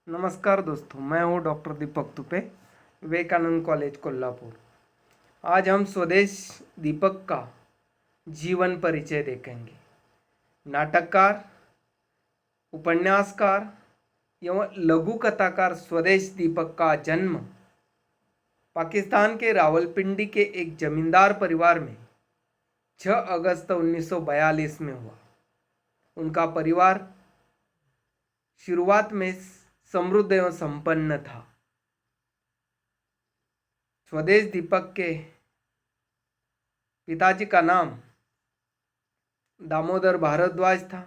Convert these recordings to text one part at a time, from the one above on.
नमस्कार दोस्तों, मैं हूं डॉक्टर दीपक तुपे, विवेकानंद कॉलेज कोल्हापुर। आज हम स्वदेश दीपक का जीवन परिचय देखेंगे। नाटककार, उपन्यासकार एवं लघु कथाकार स्वदेश दीपक का जन्म पाकिस्तान के रावलपिंडी के एक जमींदार परिवार में 6 अगस्त 1942 में हुआ। उनका परिवार शुरुआत में समृद्ध एवं संपन्न था। स्वदेश दीपक के पिताजी का नाम दामोदर भारद्वाज था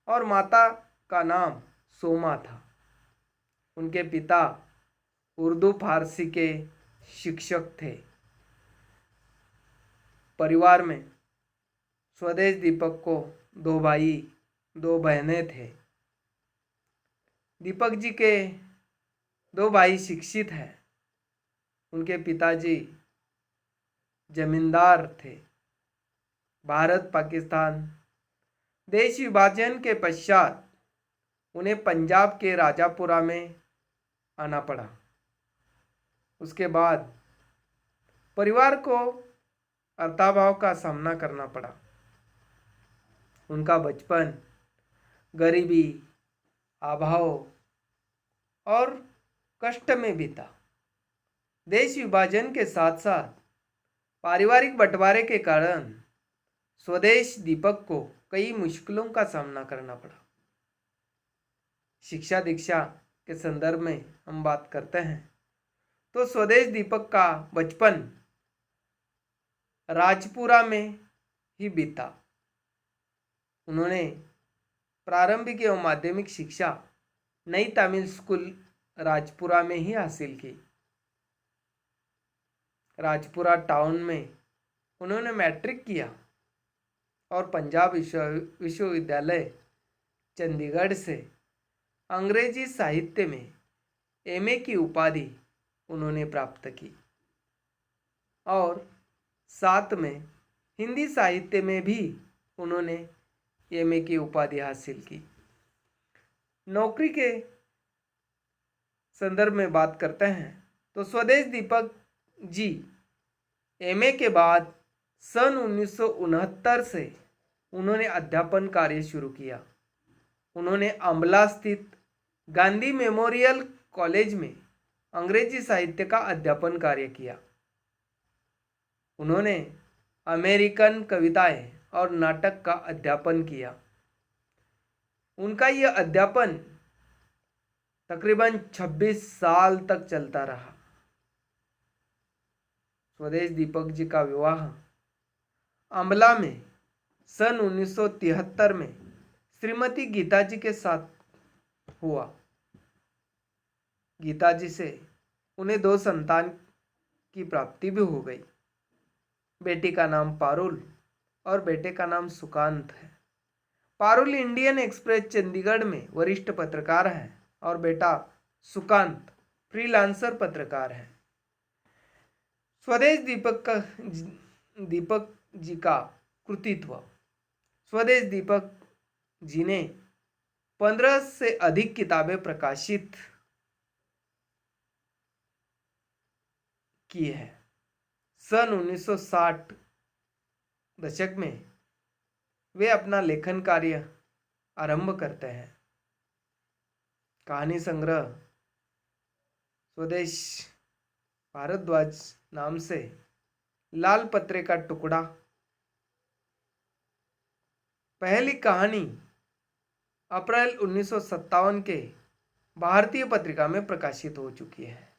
और माता का नाम सोमा था। उनके पिता उर्दू फारसी के शिक्षक थे। परिवार में स्वदेश दीपक को 2 भाई 2 बहनें थे। दीपक जी के 2 भाई शिक्षित हैं। उनके पिताजी जमींदार थे। भारत पाकिस्तान देश विभाजन के पश्चात उन्हें पंजाब के राजापुरा में आना पड़ा। उसके बाद परिवार को अर्थाभाव का सामना करना पड़ा। उनका बचपन गरीबी, अभाव और कष्ट में बीता। देश विभाजन के साथ साथ पारिवारिक बंटवारे के कारण स्वदेश दीपक को कई मुश्किलों का सामना करना पड़ा। शिक्षा दीक्षा के संदर्भ में हम बात करते हैं तो स्वदेश दीपक का बचपन राजपुरा में ही बीता। उन्होंने प्रारंभिक एवं माध्यमिक शिक्षा नई तमिल स्कूल राजपुरा में ही हासिल की। राजपुरा टाउन में उन्होंने मैट्रिक किया और पंजाब विश्वविद्यालय चंडीगढ़ से अंग्रेजी साहित्य में एमए की उपाधि उन्होंने प्राप्त की और साथ में हिंदी साहित्य में भी उन्होंने एमए की उपाधि हासिल की। नौकरी के संदर्भ में बात करते हैं तो स्वदेश दीपक जी एमए के बाद सन 1969 से उन्होंने अध्यापन कार्य शुरू किया। उन्होंने अम्बला स्थित गांधी मेमोरियल कॉलेज में अंग्रेजी साहित्य का अध्यापन कार्य किया। उन्होंने अमेरिकन कविताएं और नाटक का अध्यापन किया। उनका यह अध्यापन तकरीबन 26 साल तक चलता रहा। स्वदेश दीपक जी का विवाह अम्बला में सन 1973 में श्रीमती गीता जी के साथ हुआ। गीता जी से उन्हें 2 संतान की प्राप्ति भी हो गई। बेटी का नाम पारुल और बेटे का नाम सुकांत है। पारुल इंडियन एक्सप्रेस चंडीगढ़ में वरिष्ठ पत्रकार हैं और बेटा सुकांत फ्रीलांसर पत्रकार है। स्वदेश दीपक जी का कृतित्व। स्वदेश दीपक जी ने 15 से अधिक किताबें प्रकाशित की है। सन 1960 दशक में वे अपना लेखन कार्य आरंभ करते हैं। कहानी संग्रह स्वदेश भारद्वाज नाम से लाल पत्रे का टुकड़ा पहली कहानी अप्रैल 1957 के भारतीय पत्रिका में प्रकाशित हो चुकी है।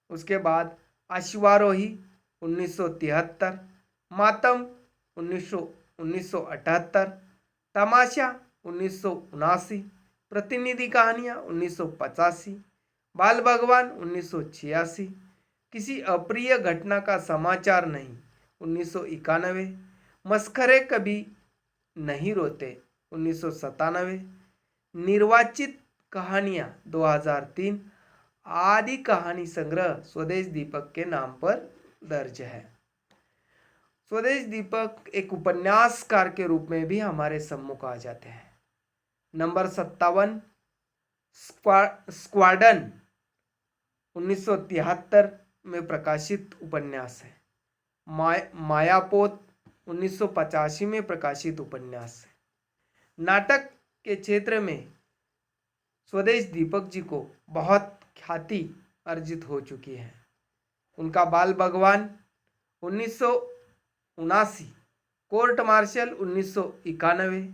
उसके बाद अश्वारोही 1973, मातम 1978, तमाशा 1979, प्रतिनिधि कहानियाँ 1985, बाल भगवान 1986, किसी अप्रिय घटना का समाचार नहीं 1991, मस्खरे कभी नहीं रोते 1997, निर्वाचित कहानियाँ 2003 आदि कहानी संग्रह स्वदेश दीपक के नाम पर दर्ज है। स्वदेश दीपक एक उपन्यासकार के रूप में भी हमारे सम्मुख आ जाते हैं। नंबर 57 स्क्वाडन 1973 में प्रकाशित उपन्यास है। मायापोत 1985 में प्रकाशित उपन्यास है। नाटक के क्षेत्र में स्वदेश दीपक जी को बहुत ख्याति अर्जित हो चुकी है। उनका बाल भगवान 1979, कोर्ट मार्शल 1991,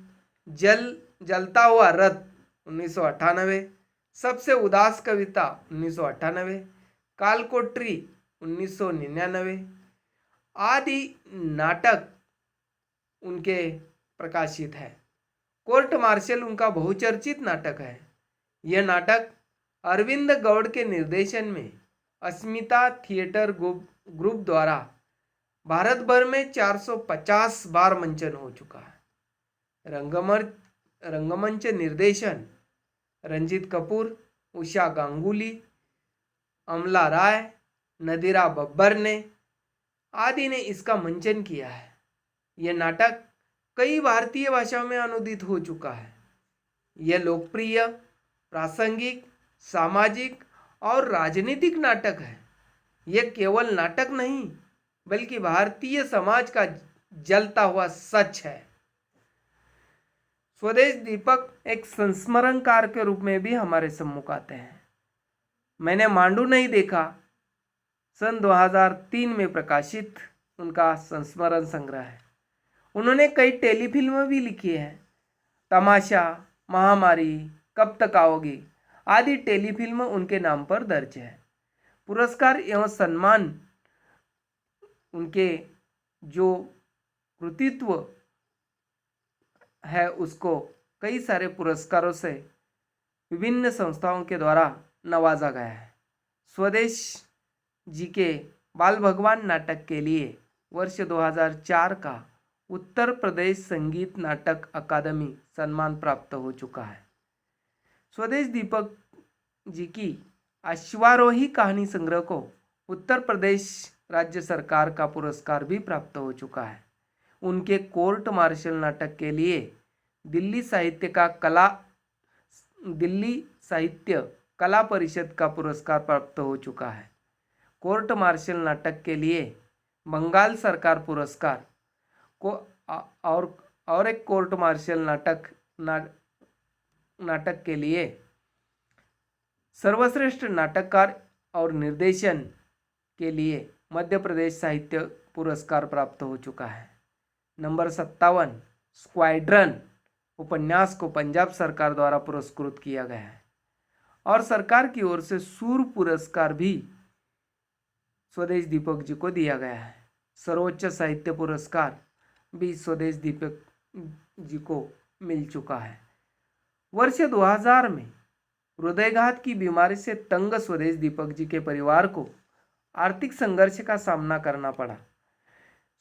जलता हुआ रथ 1998, सबसे उदास कविता 1998, कालकोटरी 1999 आदि नाटक उनके प्रकाशित है। कोर्ट मार्शल उनका बहुचर्चित नाटक है। यह नाटक अरविंद गौड़ के निर्देशन में अस्मिता थिएटर ग्रुप द्वारा भारत भर में 450 बार मंचन हो चुका है। रंगमंच निर्देशन रंजीत कपूर, उषा गांगुली, अमला राय, नदीरा बब्बर ने आदि ने इसका मंचन किया है। यह नाटक कई भारतीय भाषाओं में अनुदित हो चुका है। यह लोकप्रिय, प्रासंगिक, सामाजिक और राजनीतिक नाटक है। यह केवल नाटक नहीं बल्कि भारतीय समाज का जलता हुआ सच है। स्वदेश दीपक एक संस्मरणकार के रूप में भी हमारे सम्मुख आते हैं। मैंने मांडू नहीं देखा सन 2003 में प्रकाशित उनका संस्मरण संग्रह है। उन्होंने कई टेलीफिल्में भी लिखी हैं। तमाशा, महामारी, कब तक आओगी आदि टेलीफिल्म उनके नाम पर दर्ज है। पुरस्कार एवं सम्मान उनके जो कृतित्व है उसको कई सारे पुरस्कारों से विभिन्न संस्थाओं के द्वारा नवाजा गया है। स्वदेश जी के बाल भगवान नाटक के लिए वर्ष 2004 का उत्तर प्रदेश संगीत नाटक अकादमी सम्मान प्राप्त हो चुका है। स्वदेश दीपक जी की अश्वारोही कहानी संग्रह को उत्तर प्रदेश राज्य सरकार का पुरस्कार भी प्राप्त हो चुका है। उनके कोर्ट मार्शल नाटक के लिए दिल्ली साहित्य कला परिषद का पुरस्कार प्राप्त हो चुका है। कोर्ट मार्शल नाटक के लिए बंगाल सरकार पुरस्कार को और एक कोर्ट मार्शल नाटक के लिए सर्वश्रेष्ठ नाटककार और निर्देशन के लिए मध्य प्रदेश साहित्य पुरस्कार प्राप्त हो चुका है। नंबर 57 स्क्वाड्रन उपन्यास को पंजाब सरकार द्वारा पुरस्कृत किया गया है और सरकार की ओर से सूर पुरस्कार भी स्वदेश दीपक जी को दिया गया है। सर्वोच्च साहित्य पुरस्कार भी स्वदेश दीपक जी को मिल चुका है। वर्ष 2000 में हृदयघात की बीमारी से तंग स्वदेश दीपक जी के परिवार को आर्थिक संघर्ष का सामना करना पड़ा।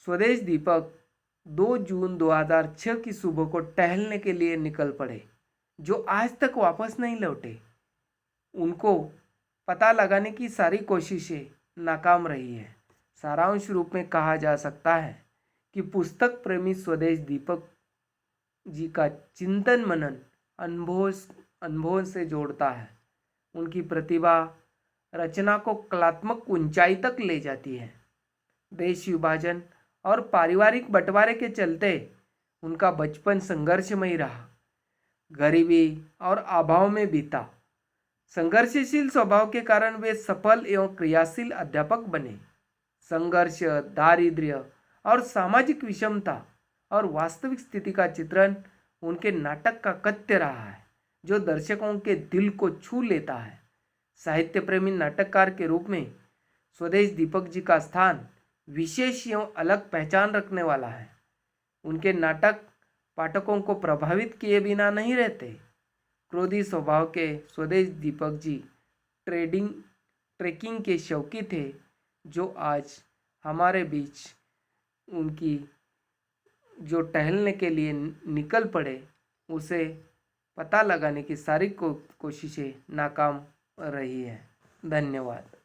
स्वदेश दीपक 2 जून 2006 की सुबह को टहलने के लिए निकल पड़े, जो आज तक वापस नहीं लौटे। उनको पता लगाने की सारी कोशिशें नाकाम रही है। सारांश रूप में कहा जा सकता है कि पुस्तक प्रेमी स्वदेश दीपक जी का चिंतन मनन अनुभव से जोड़ता है। उनकी प्रतिभा रचना को कलात्मक ऊंचाई तक ले जाती है। देश विभाजन और पारिवारिक बंटवारे के चलते उनका बचपन संघर्षमयी रहा। गरीबी और अभाव में बीता। संघर्षशील स्वभाव के कारण वे सफल एवं क्रियाशील अध्यापक बने। संघर्ष, दारिद्र्य और सामाजिक विषमता और वास्तविक स्थिति का चित्रण उनके नाटक का कथ्य रहा है, जो दर्शकों के दिल को छू लेता है। साहित्य प्रेमी नाटककार के रूप में स्वदेश दीपक जी का स्थान विशेष एवं अलग पहचान रखने वाला है। उनके नाटक पाठकों को प्रभावित किए बिना नहीं रहते। क्रोधी स्वभाव के स्वदेश दीपक जी ट्रेकिंग के शौकी थे, जो आज हमारे बीच उनकी जो टहलने के लिए निकल पड़े, उसे पता लगाने की सारी कोशिशें नाकाम रही है। धन्यवाद।